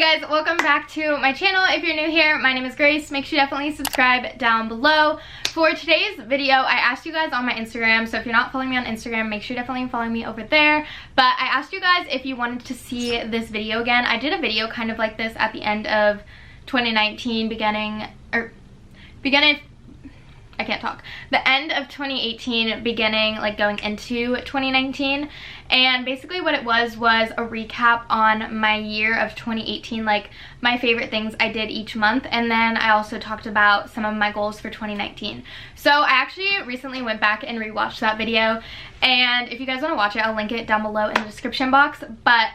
guys, welcome back to my channel. If you're new here, my name is Grace. Make sure you definitely subscribe down below. For today's video, I asked you guys on my Instagram, so if you're not following me on Instagram, make sure you definitely follow me over there. But I asked you guys if you wanted to see this video again. I did a video kind of like this at the end of 2019, the end of 2018, beginning like going into 2019. And basically what it was a recap on my year of 2018, like my favorite things I did each month, and then I also talked about some of my goals for 2019. So I actually recently went back and rewatched that video, and if you guys want to watch it, I'll link it down below in the description box. But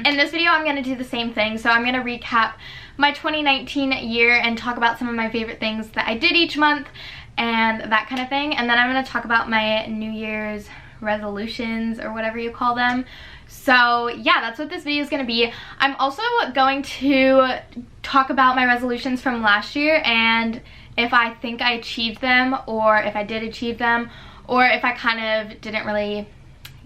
in this video I'm going to do the same thing. So I'm going to recap my 2019 year and talk about some of my favorite things that I did each month and that kind of thing, and then I'm going to talk about my New Year's resolutions or whatever you call them. So yeah, that's what this video is going to be. I'm also going to talk about my resolutions from last year and if I think I achieved them, or if I did achieve them, or if I kind of didn't really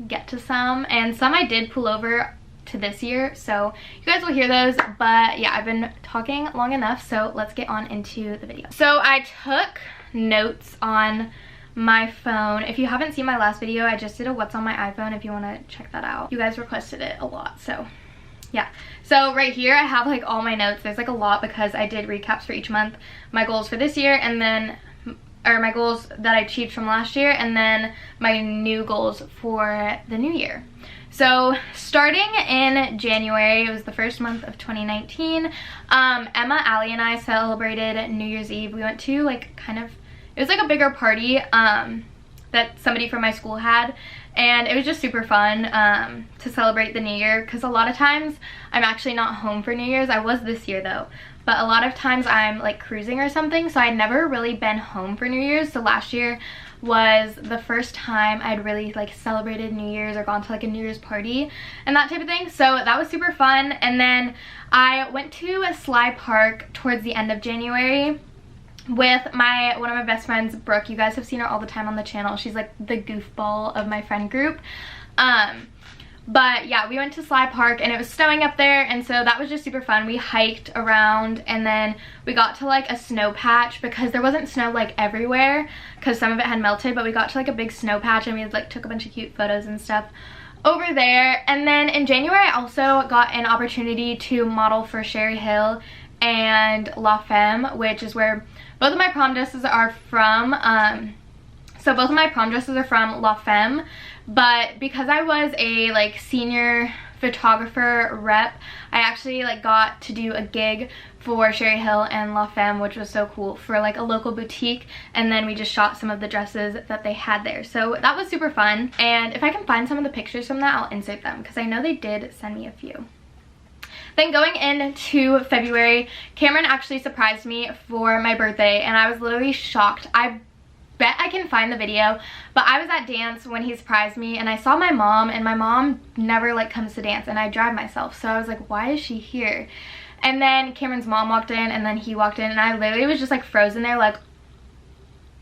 get to some, and some I did pull over to this year, so you guys will hear those. But yeah, I've been talking long enough, so let's get on into the video. So I took notes on my phone. If you haven't seen my last video, I just did a what's on my iPhone if you want to check that out. You guys requested it a lot, so yeah. So right here I have like all my notes. There's like a lot because I did recaps for each month, my goals for this year, and then my goals that I achieved from last year, and then my new goals for the new year. So starting in January, it was the first month of 2019, Emma, Allie, and I celebrated New Year's Eve. We went to like it was like a bigger party that somebody from my school had, and it was just super fun to celebrate the new year, because a lot of times I'm actually not home for New Year's. I was this year though, but a lot of times I'm like cruising or something, so I'd never really been home for New Year's. So last year was the first time I'd really like celebrated New Year's or gone to like a New Year's party and that type of thing, so that was super fun. And then I went to a Sly Park towards the end of January with one of my best friends, Brooke. You guys have seen her all the time on the channel. She's like the goofball of my friend group. But yeah, we went to Sly Park and it was snowing up there, and so that was just super fun. We hiked around and then we got to like a snow patch, because there wasn't snow like everywhere because some of it had melted, but we got to like a big snow patch and we like took a bunch of cute photos and stuff over there. And then in January I also got an opportunity to model for Sherry Hill and La Femme, which is where both of my prom dresses are from. So both of my prom dresses are from La Femme, but because I was a like senior photographer rep, I actually like got to do a gig for Sherry Hill and La Femme, which was so cool, for like a local boutique, and then we just shot some of the dresses that they had there. So that was super fun, and if I can find some of the pictures from that, I'll insert them because I know they did send me a few. Then going into February, Cameron actually surprised me for my birthday, and I was literally shocked. I bet I can find the video, but I was at dance when he surprised me, and I saw my mom, and my mom never like comes to dance, and I drive myself, so I was like, why is she here? And then Cameron's mom walked in, and then he walked in, and I literally was just like frozen there like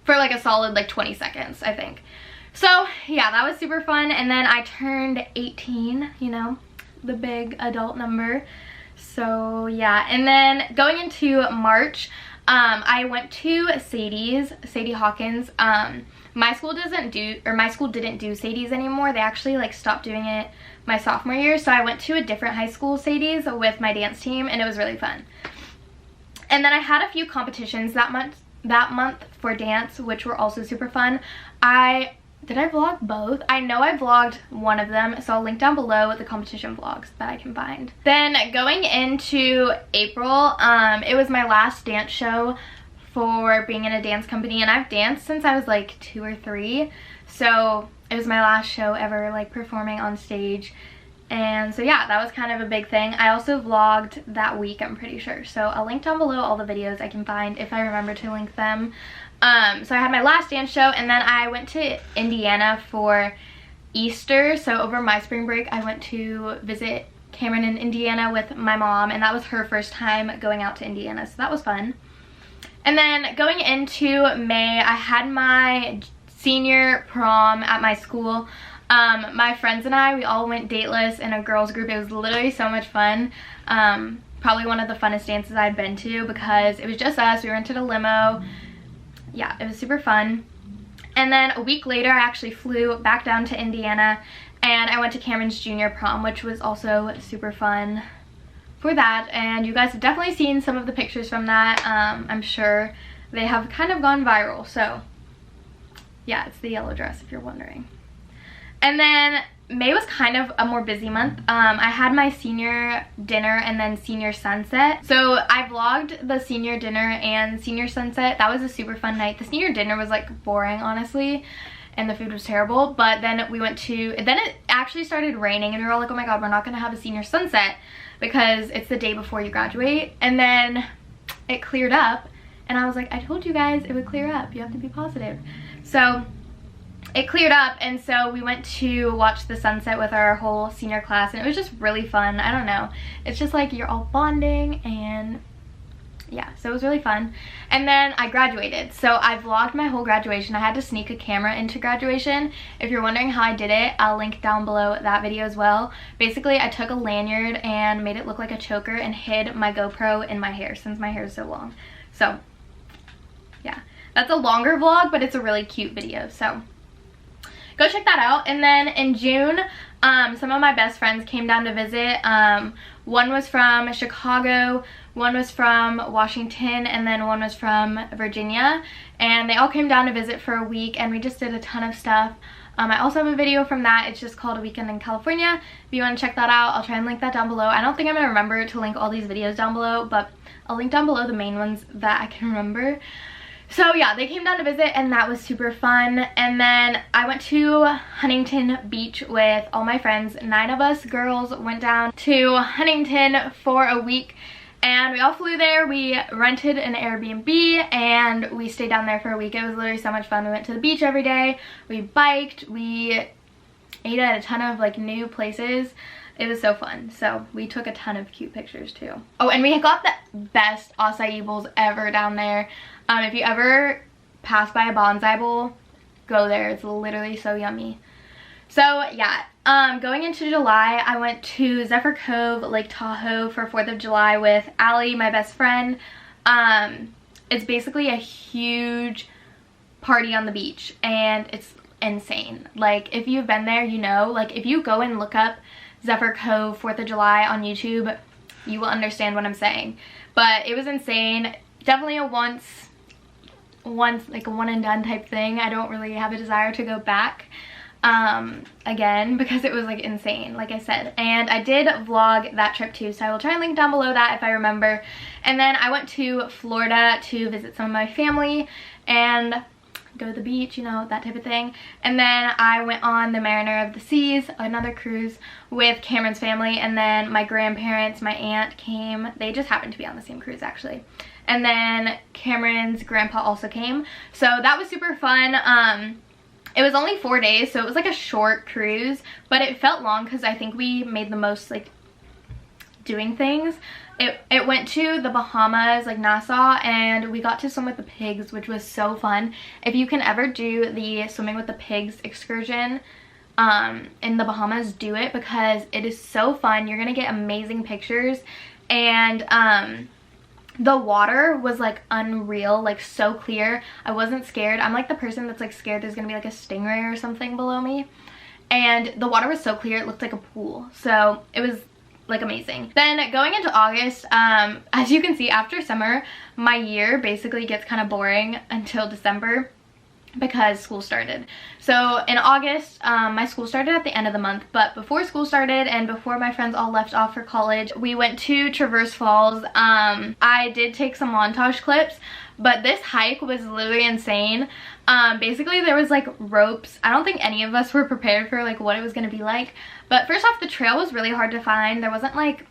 for like a solid like 20 seconds, I think. So yeah, that was super fun. And then I turned 18, you know, the big adult number. So yeah, and then going into March, I went to Sadie Hawkins. My school didn't do Sadie's anymore. They actually like stopped doing it my sophomore year, so I went to a different high school Sadie's with my dance team, and it was really fun. And then I had a few competitions that month for dance, which were also super fun. Did I vlog both? I know I vlogged one of them, so I'll link down below with the competition vlogs that I can find. Then going into April, it was my last dance show for being in a dance company, and I've danced since I was like 2 or 3, so it was my last show ever like performing on stage. And so yeah, that was kind of a big thing. I also vlogged that week, I'm pretty sure, so I'll link down below all the videos I can find if I remember to link them. So I had my last dance show, and then I went to Indiana for Easter. So over my spring break I went to visit Cameron in Indiana with my mom, and that was her first time going out to Indiana, so that was fun. And then going into May, I had my senior prom at my school. My friends and I, we all went dateless in a girls group. It was literally so much fun. probably one of the funnest dances I'd been to because it was just us. We rented a limo. Yeah, it was super fun. And then a week later, I actually flew back down to Indiana and I went to Cameron's junior prom, which was also super fun for that. And you guys have definitely seen some of the pictures from that. I'm sure they have kind of gone viral. So yeah, it's the yellow dress if you're wondering. And then May was kind of a more busy month. I had my senior dinner and then senior sunset. So I vlogged the senior dinner and senior sunset. That was a super fun night. The senior dinner was like boring, honestly, and the food was terrible. But then we went to, then it actually started raining and we were all like, oh my god, we're not gonna have a senior sunset because it's the day before you graduate. And then it cleared up and I was like, I told you guys it would clear up. You have to be positive. So it cleared up, and so we went to watch the sunset with our whole senior class, and it was just really fun. I don't know, it's just like you're all bonding, and yeah, so it was really fun. And then I graduated, so I vlogged my whole graduation. I had to sneak a camera into graduation. If you're wondering how I did it, I'll link down below that video as well. Basically, I took a lanyard and made it look like a choker and hid my GoPro in my hair since my hair is so long. So yeah, that's a longer vlog, but it's a really cute video, so go check that out. And then in June, some of my best friends came down to visit. One was from Chicago, one was from Washington, and then one was from Virginia. And they all came down to visit for a week, and we just did a ton of stuff. I also have a video from that. It's just called A Weekend in California. If you want to check that out, I'll try and link that down below. I don't think I'm going to remember to link all these videos down below, but I'll link down below the main ones that I can remember. So yeah, they came down to visit and that was super fun. And then I went to Huntington Beach with all my friends. 9 of us girls went down to Huntington for a week and we all flew there. We rented an Airbnb and we stayed down there for a week. It was literally so much fun. We went to the beach every day. We biked. We ate at a ton of like new places. It was so fun. So we took a ton of cute pictures too. Oh, and we got the best acai bowls ever down there. If you ever pass by a bonsai bowl, go there. It's literally so yummy. So yeah, going into July, I went to Zephyr Cove, Lake Tahoe for 4th of July with Allie, my best friend. It's basically a huge party on the beach and it's insane. Like if you've been there, you know, like if you go and look up Zephyr Cove 4th of July on YouTube, you will understand what I'm saying. But it was insane. Definitely a once like a one and done type thing. I don't really have a desire to go back again because it was like insane, like I said. And I did vlog that trip too, so I will try and link down below that if I remember. And then I went to Florida to visit some of my family and go to the beach, you know, that type of thing. And then I went on the Mariner of the Seas, another cruise with Cameron's family, and then my grandparents, my aunt came. They just happened to be on the same cruise actually. And then Cameron's grandpa also came. So that was super fun. It was only 4 days, so it was like a short cruise, but it felt long because I think we made the most like doing things. It went to the Bahamas, like Nassau, and we got to swim with the pigs, which was so fun. If you can ever do the swimming with the pigs excursion in the Bahamas, do it because it is so fun. You're gonna get amazing pictures, and the water was like unreal, like so clear. I wasn't scared. I'm like the person that's like scared there's gonna be like a stingray or something below me, and the water was so clear it looked like a pool. So it was like amazing. Then going into August, as you can see, after summer my year basically gets kind of boring until December because school started. So in August, my school started at the end of the month, but before school started and before my friends all left off for college, we went to Traverse Falls. I did take some montage clips, but this hike was literally insane. Basically there was like ropes. I don't think any of us were prepared for like what it was gonna be like. But first off, the trail was really hard to find. There wasn't like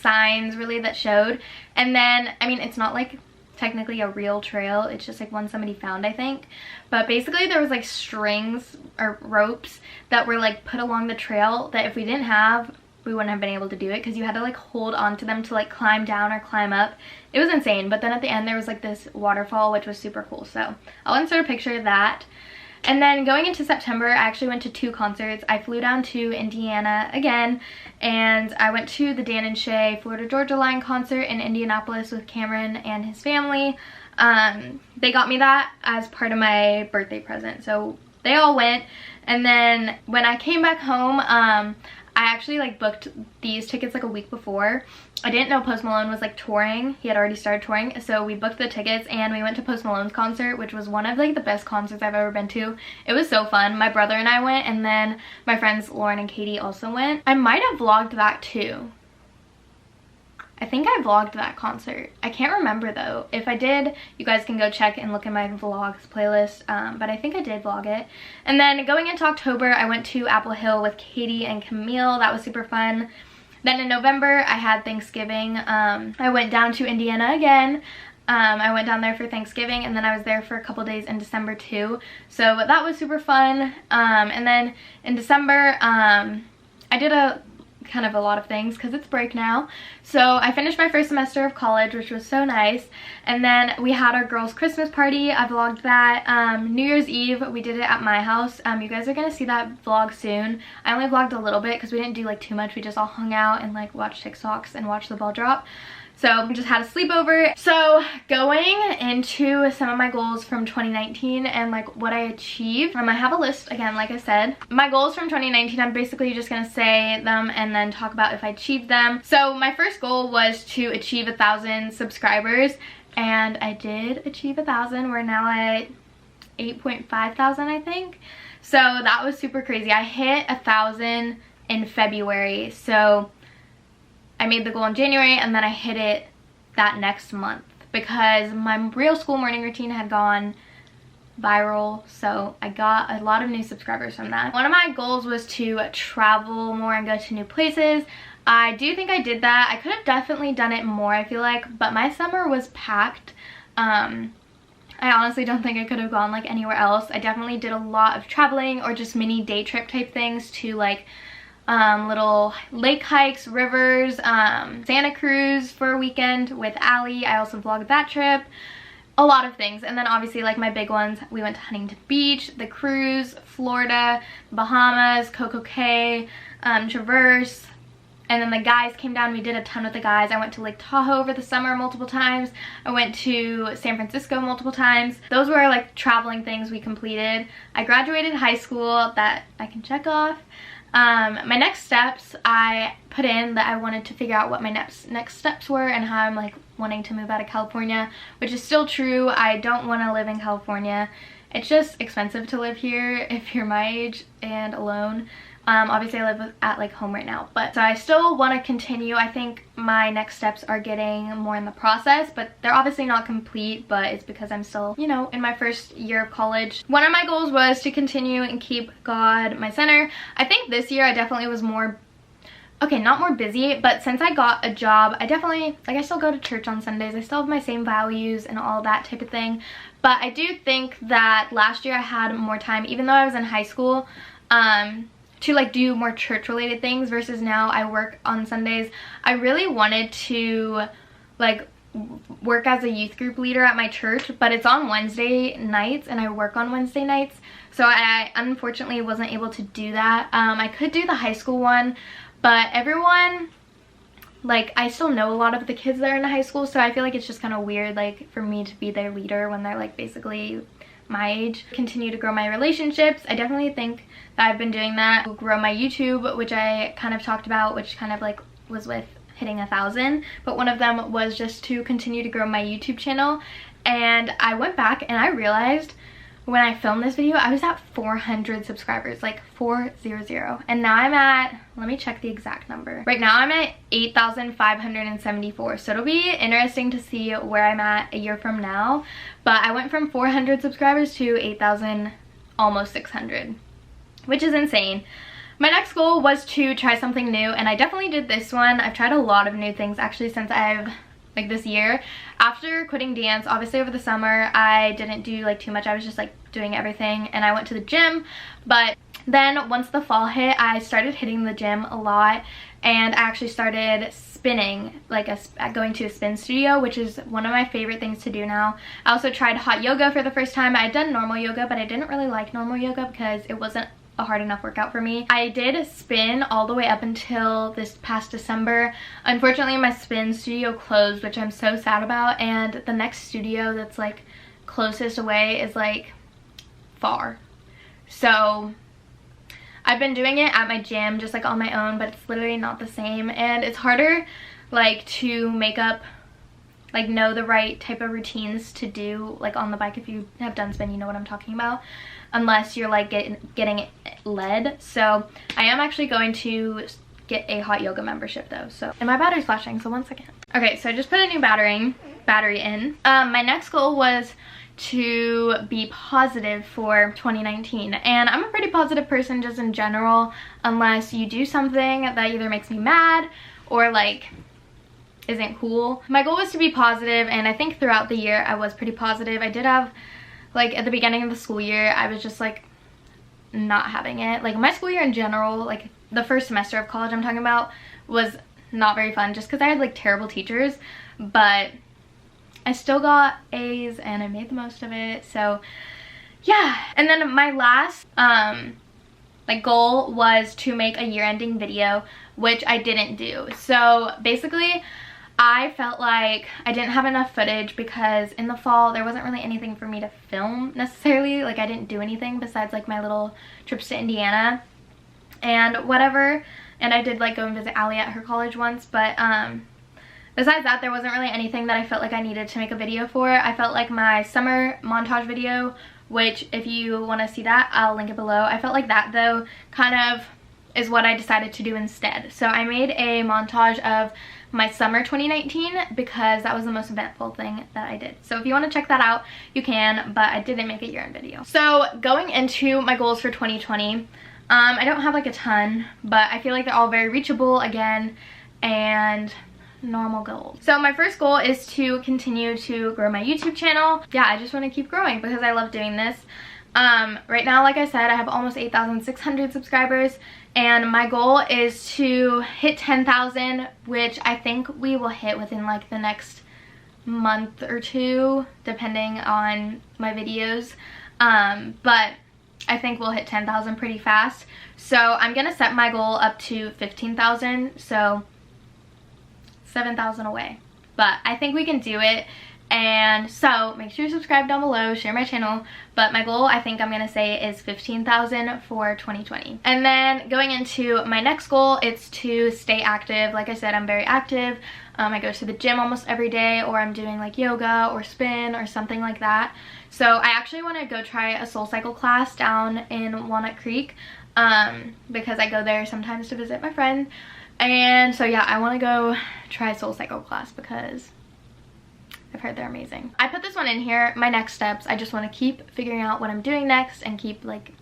signs really that showed. And then, I mean, it's not like technically a real trail, it's just like one somebody found, I think. But basically there was like strings or ropes that were like put along the trail that if we didn't have, we wouldn't have been able to do it because you had to like hold on to them to like climb down or climb up. It was insane. But then at the end there was like this waterfall, which was super cool. So I'll insert a picture of that. And then going into September, I actually went to 2 concerts. I flew down to Indiana again, and I went to the Dan and Shay Florida Georgia Line concert in Indianapolis with Cameron and his family. They got me that as part of my birthday present, so they all went. And then when I came back home, I actually like booked these tickets like a week before. I didn't know Post Malone was like touring. He had already started touring, so we booked the tickets and we went to Post Malone's concert, which was one of like the best concerts I've ever been to. It was so fun. My brother and I went, and then my friends Lauren and Katie also went. I might have vlogged that too. I think I vlogged that concert. I can't remember though. If I did, you guys can go check and look at my vlogs playlist, but I think I did vlog it. And then going into October, I went to Apple Hill with Katie and Camille. That was super fun. Then in November, I had Thanksgiving. I went down to Indiana again. I went down there for Thanksgiving, and then I was there for a couple days in December too. So that was super fun. And then in December, I did kind of a lot of things because it's break now. So I finished my first semester of college, which was so nice. And then we had our girls' Christmas party. I vlogged that. New Year's Eve, we did it at my house. You guys are gonna see that vlog soon. I only vlogged a little bit because we didn't do like too much. We just all hung out and like watched TikToks and watched the ball drop. So we just had a sleepover. So going into some of my goals from 2019 and like what I achieved, I have a list again, like I said. My goals from 2019, I'm basically just gonna say them and then talk about if I achieved them. So my first goal was to achieve 1,000 subscribers, and I did achieve 1,000. We're now at 8.5 thousand, I think. So that was super crazy. I hit 1,000 in February. So I made the goal in January, and then I hit it that next month because my real school morning routine had gone viral, so I got a lot of new subscribers from that. One of my goals was to travel more and go to new places. I do think I did that. I could have definitely done it more, I feel like, but my summer was packed. I honestly don't think I could have gone like anywhere else. I definitely did a lot of traveling or just mini day trip type things to like little lake hikes, rivers, Santa Cruz for a weekend with Allie. I also vlogged that trip. A lot of things. And then obviously like my big ones, we went to Huntington Beach, the cruise, Florida, Bahamas, Coco Cay, Traverse. And then the guys came down. We did a ton with the guys. I went to Lake Tahoe over the summer multiple times. I went to San Francisco multiple times. Those were like traveling things we completed. I graduated high school, that I can check off. My next steps, I put in that I wanted to figure out what my next steps were and how I'm like wanting to move out of California, which is still true. I don't want to live in California. It's just expensive to live here if you're my age and alone. Obviously I live at like home right now, but so I still want to continue. I think my next steps are getting more in the process, but they're obviously not complete, but it's because I'm still, you know, in my first year of college. One of my goals was to continue and keep God my center. I think this year I definitely was more, okay, not more busy, but since I got a job, I definitely, like, I still go to church on Sundays. I still have my same values and all that type of thing. But I do think that last year I had more time, even though I was in high school, to like do more church related things versus now I work on Sundays. I really wanted to like work as a youth group leader at my church, but it's on Wednesday nights and I work on Wednesday nights, so I unfortunately wasn't able to do that. I could do the high school one, but everyone, like, I still know a lot of the kids that are in high school, so I feel like it's just kind of weird like for me to be their leader when they're like basically my age. Continue to grow my relationships. I definitely think that I've been doing that. Grow my YouTube, which I kind of talked about, which kind of like was with hitting 1,000, but one of them was just to continue to grow my YouTube channel. And I went back and I realized when I filmed this video I was at 400 subscribers, like 400, and now I'm at, let me check the exact number. Right now I'm at 8,574, so it'll be interesting to see where I'm at a year from now. But I went from 400 subscribers to 8,000, almost 600, which is insane. My next goal was to try something new, and I definitely did this one. I've tried a lot of new things actually since like this year. After quitting dance, obviously over the summer I didn't do like too much. I was just like doing everything, and I went to the gym. But then once the fall hit, I started hitting the gym a lot, and I actually started spinning, like going to a spin studio, which is one of my favorite things to do now. I also tried hot yoga for the first time. I'd done normal yoga, but I didn't really like normal yoga because it wasn't a hard enough workout for me. I did spin all the way up until this past December. Unfortunately, my spin studio closed, which I'm so sad about, and the next studio that's like closest away is like far. So I've been doing it at my gym just like on my own, but it's literally not the same, and it's harder like to make up, like know the right type of routines to do like on the bike. If you have done spin, you know what I'm talking about, unless you're like getting it led. So I am actually going to get a hot yoga membership though. So, and my battery's flashing, so 1 second. Okay, so I just put a new battery in. My next goal was to be positive for 2019, and I'm a pretty positive person just in general, unless you do something that either makes me mad or like isn't cool. My goal was to be positive, and I think throughout the year I was pretty positive. I did have, like at the beginning of the school year, I was just like not having it. Like my school year in general, like the first semester of college I'm talking about, was not very fun just because I had like terrible teachers, but I still got A's and I made the most of it. So yeah. And then my last like goal was to make a year-ending video, which I didn't do. So basically I felt like I didn't have enough footage because in the fall there wasn't really anything for me to film necessarily. Like I didn't do anything besides like my little trips to Indiana and whatever, and I did like go and visit Allie at her college once, but besides that there wasn't really anything that I felt like I needed to make a video for. I felt like my summer montage video, which if you want to see that I'll link it below, I felt like that though kind of is what I decided to do instead. So I made a montage of my summer 2019 because that was the most eventful thing that I did. So if you want to check that out, you can, but I didn't make a year-end video. So going into my goals for 2020, I don't have like a ton, but I feel like they're all very reachable again and normal goals. So my first goal is to continue to grow my YouTube channel. Yeah, I just want to keep growing because I love doing this. Right now, like I said, I have almost 8,600 subscribers, and my goal is to hit 10,000, which I think we will hit within like the next month or two, depending on my videos. But I think we'll hit 10,000 pretty fast. So I'm gonna set my goal up to 15,000, so 7,000 away. But I think we can do it. And so make sure you subscribe down below, share my channel, but my goal I think I'm gonna say is 15,000 for 2020. And then going into my next goal, it's to stay active. Like I said, I'm very active. I go to the gym almost every day, or I'm doing like yoga or spin or something like that. So I actually want to go try a SoulCycle class down in Walnut Creek because I go there sometimes to visit my friend. And so yeah, I want to go try a SoulCycle class because I've heard they're amazing. I put this one in here, my next steps. I just want to keep figuring out what I'm doing next and keep like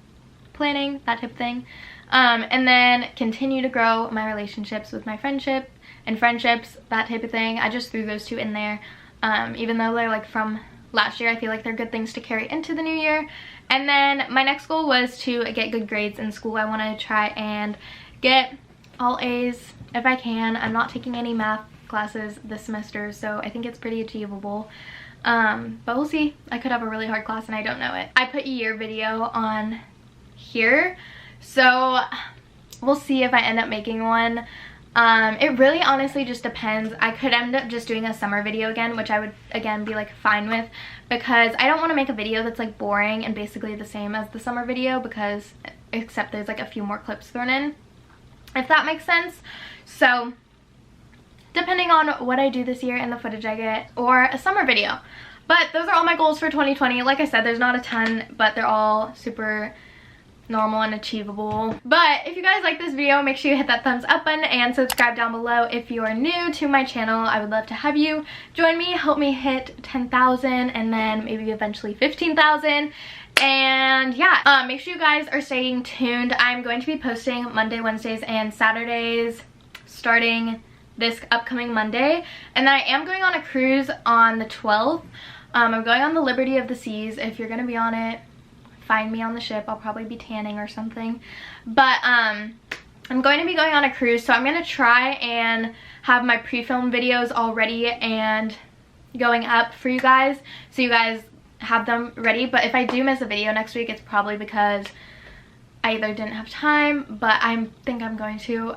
planning, that type of thing. And then continue to grow my relationships with my friendships, that type of thing. I just threw those two in there. Even though they're like from last year, I feel like they're good things to carry into the new year. And then my next goal was to get good grades in school. I want to try and get all A's if I can. I'm not taking any math classes this semester, so I think it's pretty achievable. But we'll see. I could have a really hard class and I don't know it. I put a year video on here, so we'll see if I end up making one. It really honestly just depends. I could end up just doing a summer video again, which I would again be like fine with, because I don't want to make a video that's like boring and basically the same as the summer video, because except there's like a few more clips thrown in, if that makes sense. So depending on what I do this year and the footage I get, or a summer video. But those are all my goals for 2020. Like I said, there's not a ton, but they're all super normal and achievable. But if you guys like this video, make sure you hit that thumbs up button and subscribe down below. If you are new to my channel, I would love to have you join me, help me hit 10,000 and then maybe eventually 15,000. And yeah, make sure you guys are staying tuned. I'm going to be posting Monday, Wednesdays, and Saturdays starting this upcoming Monday. And then I am going on a cruise on the 12th. I'm going on the Liberty of the Seas. If you're gonna be on it, find me on the ship. I'll probably be tanning or something. But I'm going to be going on a cruise, so I'm going to try and have my pre-film videos all ready and going up for you guys, so you guys have them ready. But if I do miss a video next week, it's probably because I either didn't have time, but I think I'm going to.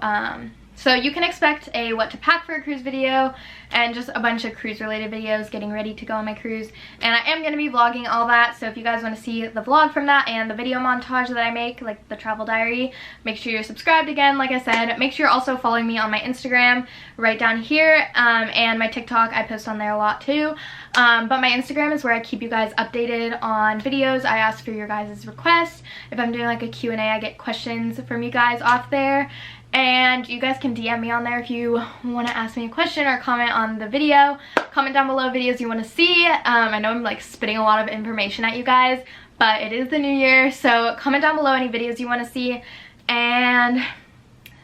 So you can expect a what to pack for a cruise video and just a bunch of cruise related videos getting ready to go on my cruise. And I am going to be vlogging all that, so if you guys want to see the vlog from that and the video montage that I make, like the travel diary, make sure you're subscribed again. Like I said, make sure you're also following me on my Instagram right down here, and my TikTok. I post on there a lot too. But my Instagram is where I keep you guys updated on videos. I ask for your guys' requests. If I'm doing like a Q&A, I get questions from you guys off there. And you guys can DM me on there if you want to ask me a question or comment on the video. Comment down below videos you want to see. I know I'm like spitting a lot of information at you guys, but it is the new year, so comment down below any videos you want to see. And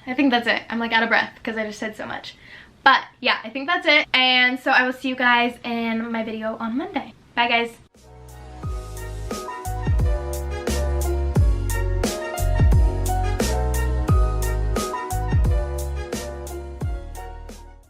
I think that's it. I'm like out of breath because I just said so much. But yeah, I think that's it. And so I will see you guys in my video on Monday. Bye guys.